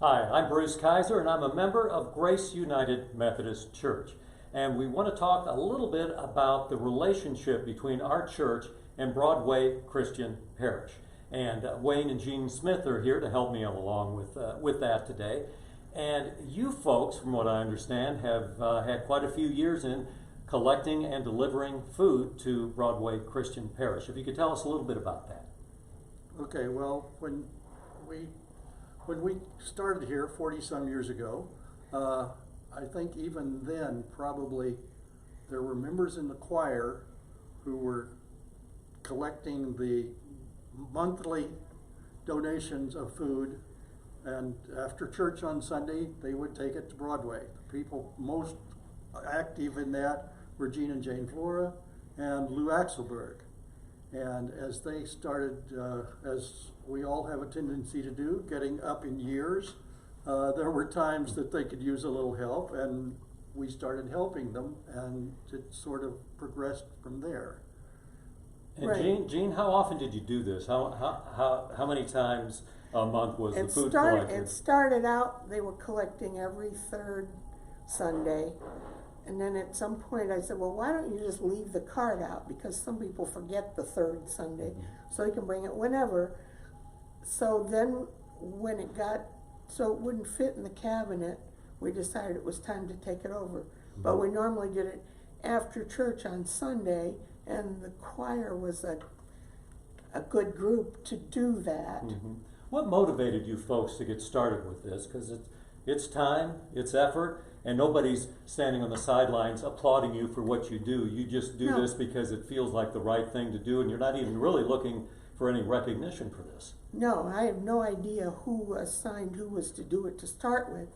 Hi, I'm Bruce Kaiser, and I'm a member of Grace United Methodist Church. And we want to talk a little bit about the relationship between our church and Broadway Christian Parish. And Wayne and Jean Smith are here to help me along with that today. And you folks, from what I understand, have had quite a few years in collecting and delivering food to Broadway Christian Parish. If you could tell us a little bit about that. Okay, well, when we started here 40-some years ago, I think even then probably there were members in the choir who were collecting the monthly donations of food, and after church on Sunday they would take it to Broadway. The people most active in that were Jean and Jane Flora and Lou Axelberg. And as they started, as we all have a tendency to do, getting up in years, there were times that they could use a little help, and we started helping them, and it sort of progressed from there. And Right. Jean, how often did you do this? How many times a month was the food collected? It started out, they were collecting every third Sunday. And then at some point I said, well, why don't you just leave the card out? Because some people forget the third Sunday, so you can bring it whenever. So then when it got, so it wouldn't fit in the cabinet, we decided it was time to take it over. But we normally did it after church on Sunday, and the choir was a good group to do that. What motivated you folks to get started with this? Because it's time, it's effort, and nobody's standing on the sidelines applauding you for what you do. You just do this because it feels like the right thing to do, and you're not even really looking for any recognition for this. No, I have no idea who assigned who was to do it to start with,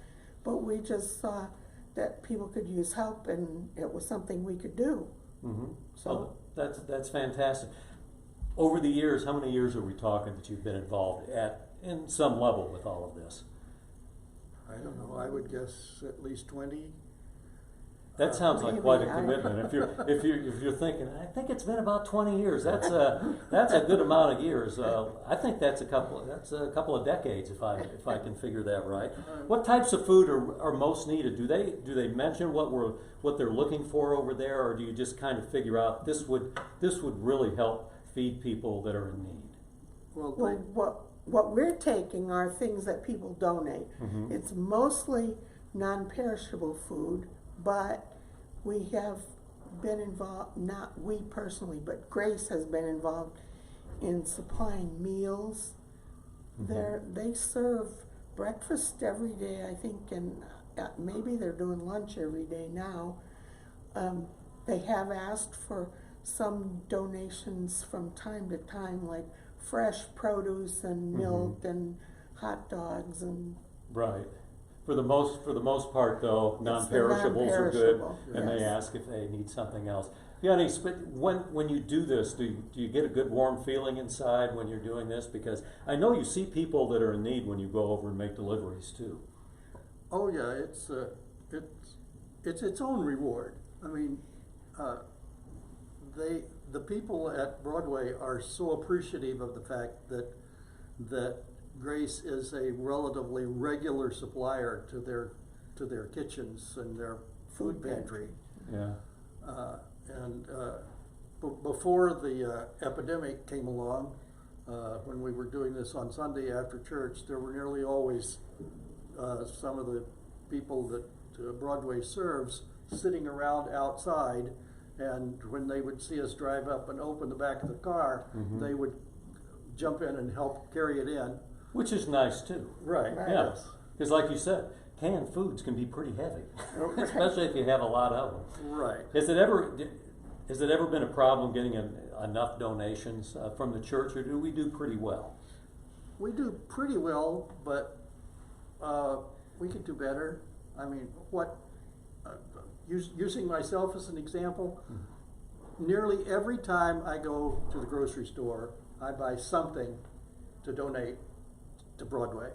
but we just saw that people could use help, and it was something we could do. So that's fantastic. Over the years, how many years are we talking that you've been involved in some level with all of this? I don't know, I would guess at least 20. That sounds like maybe. quite a commitment. If you're thinking, I think it's been about 20 years. That's a good amount of years. I think that's a couple of decades if I can figure that right. What types of food are most needed? Do they mention what they're looking for over there, or do you just kind of figure out this would really help feed people that are in need? Well, what we're taking are things that people donate. It's mostly non-perishable food, but we have been involved, not we personally, but Grace has been involved in supplying meals. They serve breakfast every day, I think, and maybe they're doing lunch every day now. They have asked for some donations from time to time, like fresh produce and milk and hot dogs and Right. For the most part, though, non-perishables are good, and they ask if they need something else. When you do this, do you get a good warm feeling inside when you're doing this? Because I know you see people that are in need when you go over and make deliveries too. Oh yeah, it's its own reward. I mean, the people at Broadway are so appreciative of the fact that Grace is a relatively regular supplier to their kitchens and their food pantry. Yeah. Before the epidemic came along, when we were doing this on Sunday after church, there were nearly always some of the people that Broadway serves sitting around outside, and when they would see us drive up and open the back of the car, they would jump in and help carry it in. Which is nice too. Right. Yeah. Because like you said, canned foods can be pretty heavy, especially if you have a lot of them. Right. Has it ever been a problem getting enough donations from the church, or do we do pretty well? We do pretty well, but we could do better. I mean, using myself as an example, nearly every time I go to the grocery store, I buy something to donate to Broadway.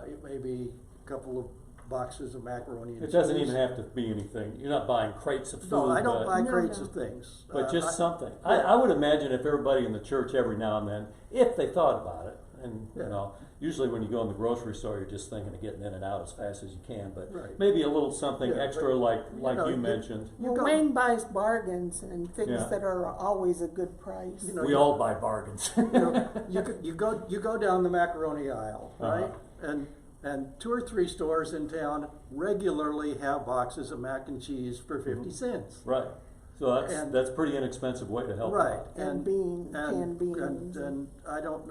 It may be a couple of boxes of macaroni and cheese. It doesn't even have to be anything. You're not buying crates of food. No, I don't buy No, crates no. of things. But just something. I would imagine if everybody in the church every now and then, if they thought about it, and usually when you go in the grocery store, you're just thinking of getting in and out as fast as you can, but Right. maybe a little something Yeah, extra but, like you know, you mentioned. Well, go- Wayne buys bargains and things Yeah. that are always a good price. You know, We all buy bargains. you know, you go down the macaroni aisle, right? Uh-huh. And 2 or 3 stores in town regularly have boxes of mac and cheese for 50 cents. Right. So And- that's pretty inexpensive way to help Right. out. And canned beans. And I don't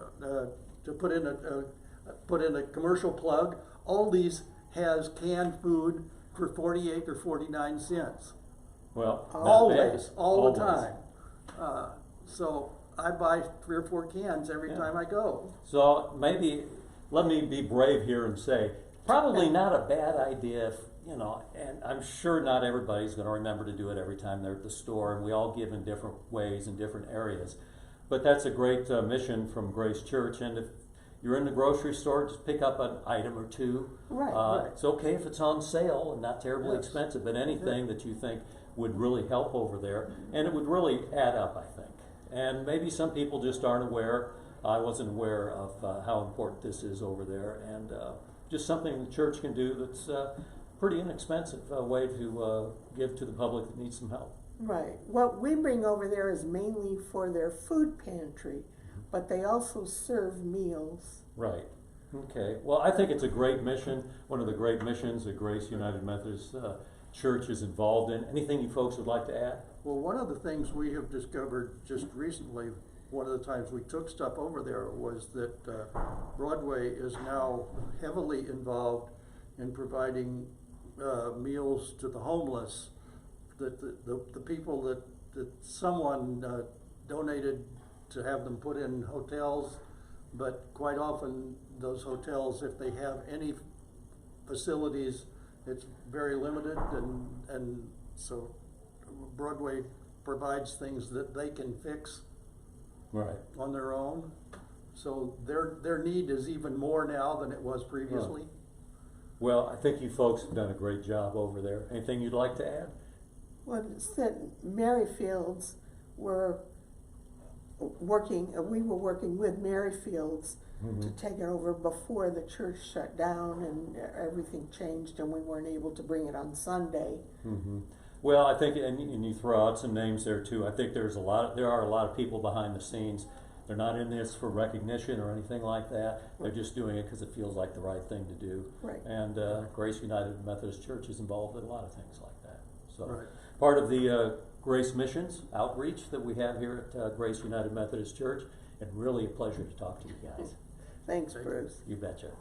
to put in a commercial plug. Aldi's has canned food for 48 or 49 cents. Well, not Always, bad. all Always. the time. So I buy 3 or 4 cans every Yeah. time I go. So maybe let me be brave here and say probably not a bad idea if, you know, and I'm sure not everybody's going to remember to do it every time they're at the store, and we all give in different ways in different areas. But that's a great mission from Grace Church, and if you're in the grocery store, just pick up an item or two. Right, right. It's okay if it's on sale and not terribly Yes. expensive, but anything that you think would really help over there, and it would really add up, I think. And maybe some people just aren't aware. I wasn't aware of how important this is over there, and just something the church can do that's pretty inexpensive way to give to the public that needs some help. Right. What we bring over there is mainly for their food pantry, but they also serve meals. Right. Okay. Well, I think it's a great mission, one of the great missions that Grace United Methodist Church is involved in. Anything you folks would like to add? Well, one of the things we have discovered just recently, one of the times we took stuff over there, was that Broadway is now heavily involved in providing meals to the homeless. That the people that someone donated to have them put in hotels, but quite often those hotels, if they have any facilities, it's very limited, and so Broadway provides things that they can fix Right. on their own. So their need is even more now than it was previously. Well, I think you folks have done a great job over there. Anything you'd like to add? Well, it's that Merrifields were working, we were working with Merrifields to take it over before the church shut down and everything changed and we weren't able to bring it on Sunday. Mm-hmm. Well, I think, and you throw out some names there too. I think there are a lot of people behind the scenes. They're not in this for recognition or anything like that. They're just doing it because it feels like the right thing to do. Right. And Grace United Methodist Church is involved in a lot of things like that. So Right. part of the Grace Missions outreach that we have here at Grace United Methodist Church, and really a pleasure to talk to you guys. Thanks, Bruce. You betcha.